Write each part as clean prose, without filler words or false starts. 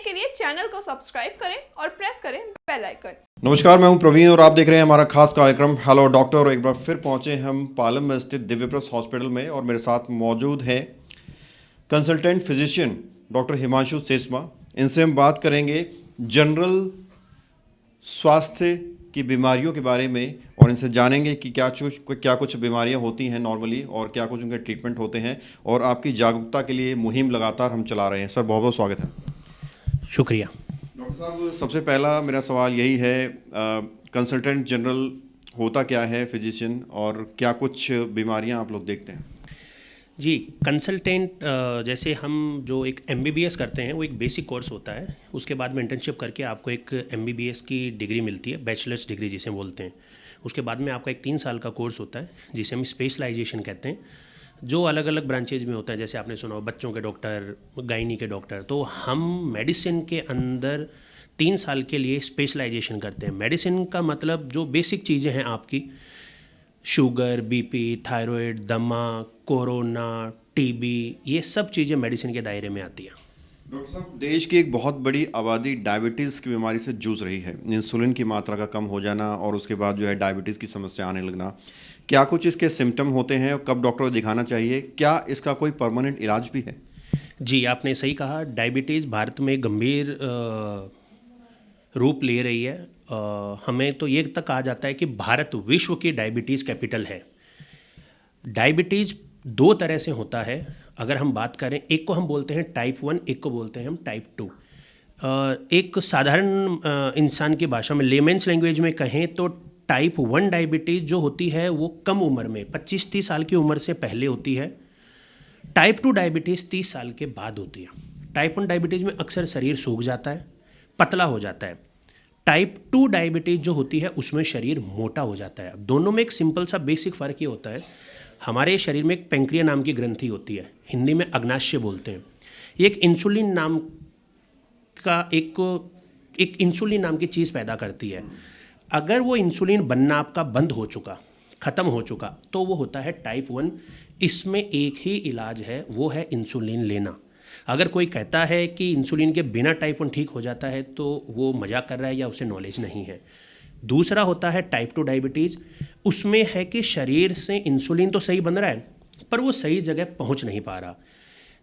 के लिए चैनल को सब्सक्राइब करें और प्रेस करें बेल आइकन। नमस्कार, मैं हूं प्रवीण और आप देख रहे हैं हमारा खास कार्यक्रम हेलो डॉक्टर। और एक बार फिर पहुंचे हम पालम में स्थित दिव्यप्रस हॉस्पिटल में और मेरे साथ मौजूद है कंसल्टेंट फिजिशियन डॉक्टर हिमांशु सेसमा। इनसे हम बात करेंगे जनरल स्वास्थ्य की बीमारियों के बारे में और इनसे जानेंगे कि क्या कुछ बीमारियां होती हैं नॉर्मली और क्या कुछ उनके ट्रीटमेंट होते हैं। और आपकी जागरूकता के लिए मुहिम लगातार हम चला रहे हैं। सर, बहुत बहुत स्वागत है। शुक्रिया डॉक्टर साहब, सबसे पहला मेरा सवाल यही है, कंसल्टेंट जनरल होता क्या है फिजिशियन, और क्या कुछ बीमारियां आप लोग देखते हैं? जी। कंसल्टेंट जैसे हम जो एक MBBS करते हैं वो एक बेसिक कोर्स होता है। उसके बाद में इंटर्नशिप करके आपको एक MBBS की डिग्री मिलती है, बैचलर्स डिग्री जिसे बोलते हैं। उसके बाद में आपका एक 3 साल का कोर्स होता है जिसे हम स्पेशलाइजेशन कहते हैं, जो अलग अलग ब्रांचेज में होता है। जैसे आपने सुना हो बच्चों के डॉक्टर, गायनी के डॉक्टर, तो हम मेडिसिन के अंदर 3 साल के लिए स्पेशलाइजेशन करते हैं। मेडिसिन का मतलब जो बेसिक चीज़ें हैं आपकी, शुगर, BP, थायराइड, दमा, कोरोना, TB, ये सब चीज़ें मेडिसिन के दायरे में आती हैं। डॉक्टर साहब, देश की एक बहुत बड़ी आबादी डायबिटीज़ की बीमारी से जूझ रही है। इंसुलिन की मात्रा का कम हो जाना और उसके बाद जो है डायबिटीज़ की समस्या आने लगना, क्या कुछ इसके सिम्टम होते हैं और कब डॉक्टर को दिखाना चाहिए? क्या इसका कोई परमानेंट इलाज भी है? जी, आपने सही कहा। डायबिटीज़ भारत में गंभीर रूप ले रही है। हमें तो ये तक कहा जाता है कि भारत विश्व की डायबिटीज़ कैपिटल है। डायबिटीज़ 2 तरह से होता है। अगर हम बात करें, एक को हम बोलते हैं टाइप 1, एक को बोलते हैं हम टाइप 2। एक साधारण इंसान की भाषा में, लेमेंस लैंग्वेज में कहें तो टाइप 1 डायबिटीज़ जो होती है वो कम उम्र में 25-30 साल की उम्र से पहले होती है। टाइप 2 डायबिटीज़ 30 साल के बाद होती है। टाइप 1 डायबिटीज़ में अक्सर शरीर सूख जाता है, पतला हो जाता है। टाइप 2 डायबिटीज़ जो होती है उसमें शरीर मोटा हो जाता है। दोनों में एक सिंपल सा बेसिक फ़र्क ये होता है, हमारे शरीर में एक पेंक्रिया नाम की ग्रंथि होती है, हिंदी में अग्नाशय बोलते हैं। ये एक इंसुलिन नाम की चीज़ पैदा करती है। अगर वो इंसुलिन बनना आपका बंद हो चुका, ख़त्म हो चुका, तो वो होता है टाइप 1। इसमें एक ही इलाज है, वो है इंसुलिन लेना। अगर कोई कहता है कि इंसुलिन के बिना टाइप 1 ठीक हो जाता है तो वो मजाक कर रहा है या उसे नॉलेज नहीं है। दूसरा होता है टाइप 2 डायबिटीज़। उसमें है कि शरीर से इंसुलिन तो सही बन रहा है पर वो सही जगह पहुंच नहीं पा रहा,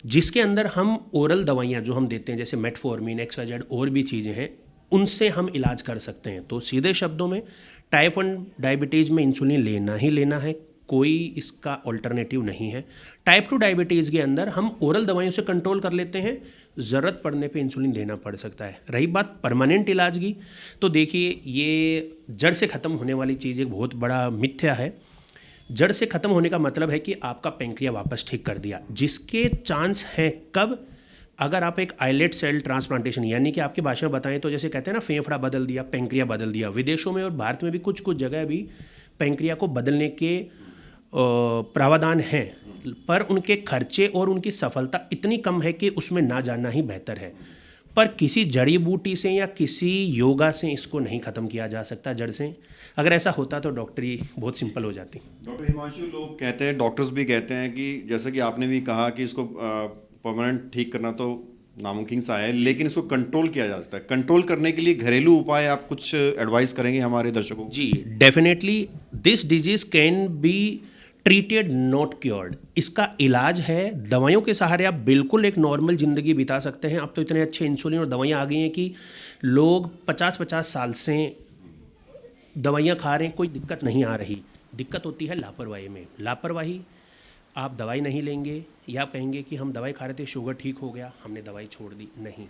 जिसके अंदर हम ओरल दवाइयाँ जो हम देते हैं, जैसे मेटफॉर्मिन, XYZ और भी चीज़ें हैं, उनसे हम इलाज कर सकते हैं। तो सीधे शब्दों में टाइप 1 डायबिटीज़ में इंसुलिन लेना ही लेना है, कोई इसका ऑल्टरनेटिव नहीं है। टाइप 2 डायबिटीज़ के अंदर हम ओरल दवाइयों से कंट्रोल कर लेते हैं, ज़रूरत पड़ने पे इंसुलिन देना पड़ सकता है। रही बात परमानेंट इलाज की, तो देखिए ये जड़ से ख़त्म होने वाली चीज़ एक बहुत बड़ा मिथ्या है। जड़ से ख़त्म होने का मतलब है कि आपका पेंक्रिया वापस ठीक कर दिया, जिसके चांस हैं कब? अगर आप एक आइलेट सेल ट्रांसप्लांटेशन, यानी कि आपकी भाषा में बताएं तो जैसे कहते हैं ना, फेफड़ा बदल दिया, पेंक्रिया बदल दिया। विदेशों में और भारत में भी कुछ कुछ जगह भी पेंक्रिया को बदलने के प्रावधान हैं, पर उनके खर्चे और उनकी सफलता इतनी कम है कि उसमें ना जाना ही बेहतर है। पर किसी जड़ी बूटी से या किसी योगा से इसको नहीं ख़त्म किया जा सकता जड़ से। अगर ऐसा होता तो डॉक्टरी बहुत सिंपल हो जाती। डॉक्टर हिमांशु, लोग कहते हैं, डॉक्टर्स भी कहते हैं कि जैसे कि आपने भी कहा कि इसको परमानेंट ठीक करना तो नामुमकिन सा है, लेकिन इसको कंट्रोल किया जा सकता है। कंट्रोल करने के लिए घरेलू उपाय आप कुछ एडवाइस करेंगे हमारे दर्शकों को? जी, definitely this disease can be treated not cured. इसका इलाज है, दवाइयों के सहारे आप बिल्कुल एक नॉर्मल ज़िंदगी बिता सकते हैं। अब तो इतने अच्छे इंसुलिन और दवाइयाँ आ गई हैं कि लोग 50-50 साल से दवाइयाँ खा रहे हैं, कोई दिक्कत नहीं आ रही। दिक्कत होती है लापरवाही में। लापरवाही, आप दवाई नहीं लेंगे या कहेंगे कि हम दवाई खा रहे थे, शुगर ठीक हो गया, हमने दवाई छोड़ दी। नहीं,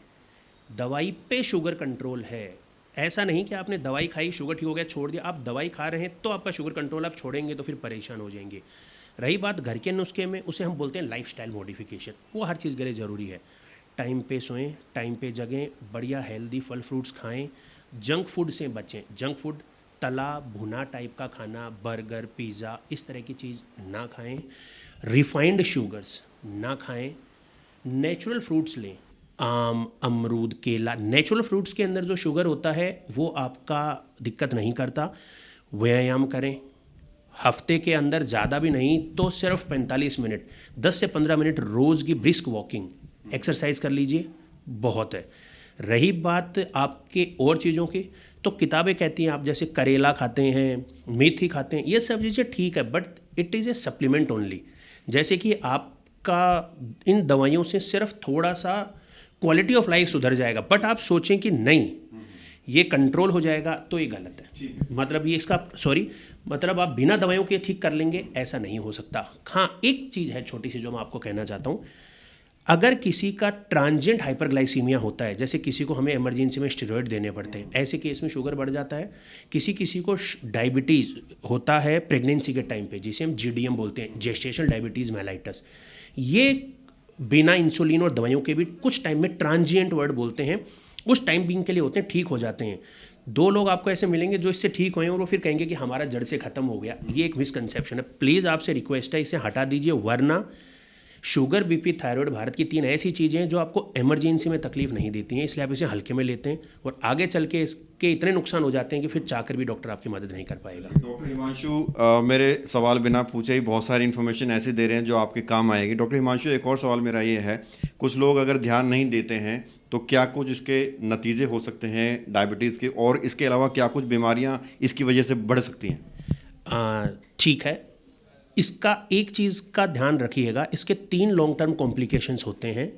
दवाई पे शुगर कंट्रोल है। ऐसा नहीं कि आपने दवाई खाई, शुगर ठीक हो गया, छोड़ दिया। आप दवाई खा रहे हैं तो आपका शुगर कंट्रोल, आप छोड़ेंगे तो फिर परेशान हो जाएंगे। रही बात घर के नुस्खे में, उसे हम बोलते हैं लाइफस्टाइल मॉडिफिकेशन। वो हर चीज़ के लिए ज़रूरी है। टाइम पे सोएं, टाइम पे जगें, बढ़िया हेल्दी फल फ्रूट्स खाएं, जंक फूड से बचें। जंक फूड, तला भुना टाइप का खाना, बर्गर, पिज़्ज़ा, इस तरह की चीज़ ना खाएं। रिफाइंड शुगर्स ना खाएं। नेचुरल फ्रूट्स लें, आम, अमरूद, केला। नेचुरल फ्रूट्स के अंदर जो शुगर होता है वो आपका दिक्कत नहीं करता। व्यायाम करें, हफ्ते के अंदर ज़्यादा भी नहीं तो सिर्फ 45 मिनट, 10 से 15 मिनट रोज़ की ब्रिस्क वॉकिंग एक्सरसाइज कर लीजिए, बहुत है। रही बात आपके और चीज़ों की, तो किताबें कहती हैं आप जैसे करेला खाते हैं, मेथी खाते हैं, ये सब चीज़ें ठीक है, but it is a supplement only. जैसे कि आपका इन दवाइयों से सिर्फ थोड़ा सा क्वालिटी ऑफ लाइफ सुधर जाएगा, बट आप सोचें कि नहीं ये कंट्रोल हो जाएगा, तो ये गलत है। मतलब ये इसका मतलब आप बिना दवाइयों के ठीक कर लेंगे, ऐसा नहीं हो सकता। हाँ, एक चीज़ है छोटी सी जो मैं आपको कहना चाहता हूँ, अगर किसी का ट्रांजिएंट हाइपरग्लाइसीमिया होता है, जैसे किसी को हमें इमरजेंसी में स्टेरॉइड देने पड़ते हैं, ऐसे केस में शुगर बढ़ जाता है। किसी को डायबिटीज़ होता है प्रेगनेंसी के टाइम पे, जिसे हम जीडीएम बोलते हैं, जेस्टेशनल डायबिटीज़ मेलाइटस। ये बिना इंसुलिन और दवाइयों के भी कुछ टाइम में, ट्रांजिएंट वर्ड बोलते हैं, उस टाइम बीइंग के लिए होते हैं, ठीक हो जाते हैं। 2 लोग आपको ऐसे मिलेंगे जो इससे ठीक हुए हैं और वो फिर कहेंगे कि हमारा जड़ से ख़त्म हो गया। ये एक मिसकंसेप्शन है। प्लीज़ आपसे रिक्वेस्ट है, इसे हटा दीजिए, वरना शुगर, बीपी, थायराइड भारत की 3 ऐसी चीज़ें हैं जो आपको इमरजेंसी में तकलीफ नहीं देती हैं, इसलिए आप इसे हल्के में लेते हैं और आगे चल के इसके इतने नुकसान हो जाते हैं कि फिर चाहकर भी डॉक्टर आपकी मदद नहीं कर पाएगा। डॉक्टर हिमांशु, मेरे सवाल बिना पूछे ही बहुत सारी इन्फॉर्मेशन ऐसी दे रहे हैं जो आपके काम आएगी। डॉक्टर हिमांशु, एक और सवाल मेरा ये है, कुछ लोग अगर ध्यान नहीं देते हैं तो क्या कुछ इसके नतीजे हो सकते हैं डायबिटीज़ के, और इसके अलावा क्या कुछ बीमारियाँ इसकी वजह से बढ़ सकती हैं? ठीक है, इसका एक चीज़ का ध्यान रखिएगा, इसके 3 लॉन्ग टर्म कॉम्प्लिकेशंस होते हैं,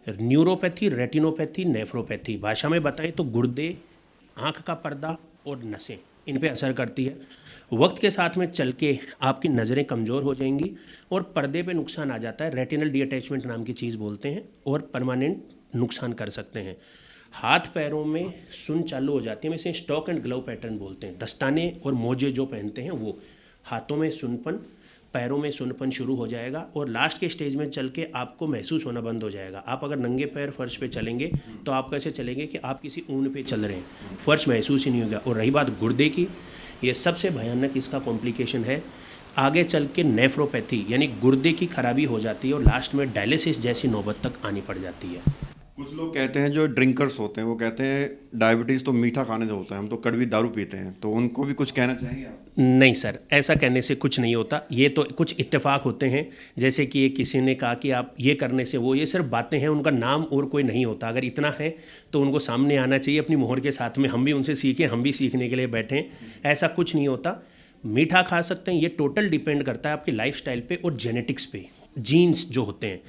न्यूरोपैथी, रेटिनोपैथी, नेफ्रोपैथी। भाषा में बताएं तो गुर्दे, आँख का पर्दा और नसें, इन पे असर करती है। वक्त के साथ में चल के आपकी नज़रें कमज़ोर हो जाएंगी और पर्दे पे नुकसान आ जाता है, रेटिनल डीअटैचमेंट नाम की चीज़ बोलते हैं, और परमानेंट नुकसान कर सकते हैं। हाथ पैरों में सुन चालू हो जाती है, हम इसे स्टॉक एंड ग्लव पैटर्न बोलते हैं। दस्ताने और मोजे जो पहनते हैं वो, हाथों में सुनपन, पैरों में सुनपन शुरू हो जाएगा और लास्ट के स्टेज में चल के आपको महसूस होना बंद हो जाएगा। आप अगर नंगे पैर फर्श पे चलेंगे तो आप कैसे चलेंगे कि आप किसी ऊन पे चल रहे हैं, फर्श महसूस ही नहीं होगा। और रही बात गुर्दे की, ये सबसे भयानक इसका कॉम्प्लिकेशन है। आगे चल के नेफ्रोपैथी यानी गुर्दे की खराबी हो जाती है और लास्ट में डायलिसिस जैसी नौबत तक आनी पड़ जाती है। कुछ लोग कहते हैं, जो ड्रिंकर्स होते हैं, वो कहते हैं डायबिटीज़ तो मीठा खाने से होता है, हम तो कड़वी दारू पीते हैं, तो उनको भी कुछ कहना चाहेंगे आप? नहीं सर, ऐसा कहने से कुछ नहीं होता। ये तो कुछ इत्तेफाक होते हैं, जैसे कि किसी ने कहा कि आप ये करने से वो, ये सिर्फ बातें हैं, उनका नाम और कोई नहीं होता। अगर इतना है तो उनको सामने आना चाहिए अपनी मोहर के साथ में, हम भी उनसे सीखें, हम भी सीखने के लिए बैठे हैं। ऐसा कुछ नहीं होता। मीठा खा सकते हैं, ये टोटल डिपेंड करता है आपकी लाइफस्टाइल पे और जेनेटिक्स पे। जीन्स जो होते हैं,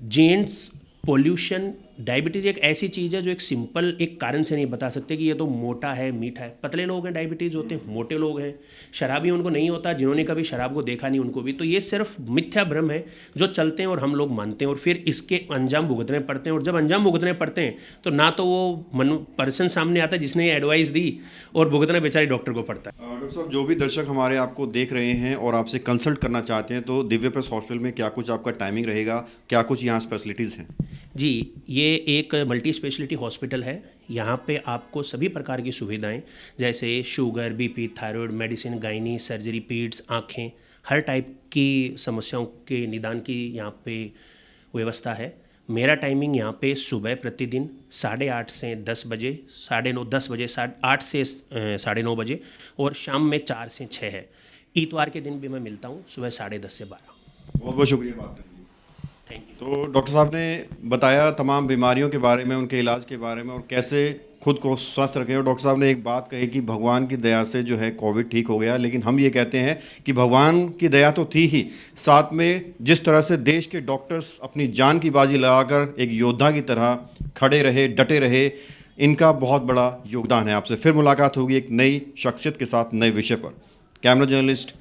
जीन्स, पोल्यूशन, डायबिटीज़ एक ऐसी चीज़ है जो एक सिंपल एक कारण से नहीं बता सकते कि ये तो मोटा है, मीठा है। पतले लोग हैं डायबिटीज़ होते हैं, मोटे लोग हैं, शराबी उनको नहीं होता, जिन्होंने कभी शराब को देखा नहीं उनको भी। तो ये सिर्फ मिथ्या भ्रम है जो चलते हैं और हम लोग मानते हैं और फिफिर इसके अंजाम भुगतने पड़ते हैं। और जब अंजाम भुगतने पड़ते हैं तो ना तो वो पर्सन सामने आता है जिसने ये एडवाइस दी, और भुगतना बेचारे डॉक्टर को पड़ता है। डॉक्टर साहब, जो भी दर्शक हमारे आपको देख रहे हैं और आपसे कंसल्ट करना चाहते हैं, तो दिव्य प्रेस हॉस्पिटल में क्या कुछ आपका टाइमिंग रहेगा, क्या कुछ यहाँ स्पेशलिटीज़ हैं? जी, ये एक मल्टी स्पेशलिटी हॉस्पिटल है। यहाँ पे आपको सभी प्रकार की सुविधाएं, जैसे sugar, BP, thyroid, medicine, gynae, surgery, पीड्स, आँखें, हर टाइप की समस्याओं के निदान की यहाँ पे व्यवस्था है। मेरा टाइमिंग यहाँ पे सुबह प्रतिदिन 8:30 से 10 बजे, 9:30 10 बजे, 8 से 9:30 बजे, और शाम में 4 से 6 है। इतवार के दिन भी मैं मिलता हूँ सुबह 10:30 से 12। बहुत बहुत शुक्रिया बात करने के लिए। Thank you. तो डॉक्टर साहब ने बताया तमाम बीमारियों के बारे में, उनके इलाज के बारे में, और कैसे खुद को स्वस्थ रखें। और डॉक्टर साहब ने एक बात कही कि भगवान की दया से जो है कोविड ठीक हो गया, लेकिन हम ये कहते हैं कि भगवान की दया तो थी ही, साथ में जिस तरह से देश के डॉक्टर्स अपनी जान की बाजी लगाकर एक योद्धा की तरह खड़े रहे, डटे रहे, इनका बहुत बड़ा योगदान है। आपसे फिर मुलाकात होगी एक नई शख्सियत के साथ, नए विषय पर। कैमरा जर्नलिस्ट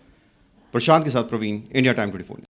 प्रशांत के साथ प्रवीण, इंडिया टाइम 24।